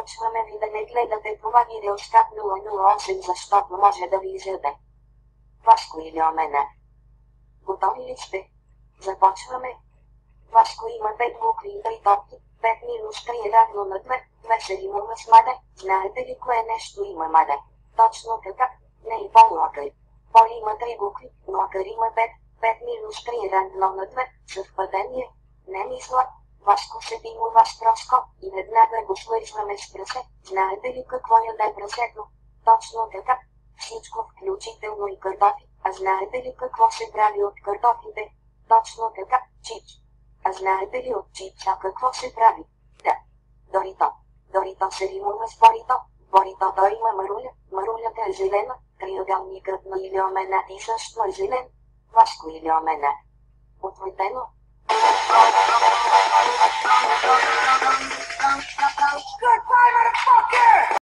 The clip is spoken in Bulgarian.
Започваме ви да не гледате това видео с кап 008, защото може да ви изяде. Вашко или Омена. Готови ли сте? Започваме. Вашко има 5 букви и 3 топки. 5 минус 3 е равно на 2. 2 се римува с маде. Знаете ли кое нещо има маде? Точно така. Не и полуакър. Пол има 3 букви, но акър има 5. 5 минус 3 е равно на 2. Съвпадение? Не мисля. Вашко се димува с проско и веднага го свързваме с прасе. Знаете ли какво яде прасето? Точно така. Всичко, включително и картофи. А знаете ли какво се прави от картофите? Точно така. Чипс. А знаете ли от чипса какво се прави? Да. Дорито. Дорито се римува с борито. Боритото има маруля. Марулята е зелена. Триъгълникът на или Омена и също е зелен. Вашко или Омена. Ответено. Good bye, motherfucker!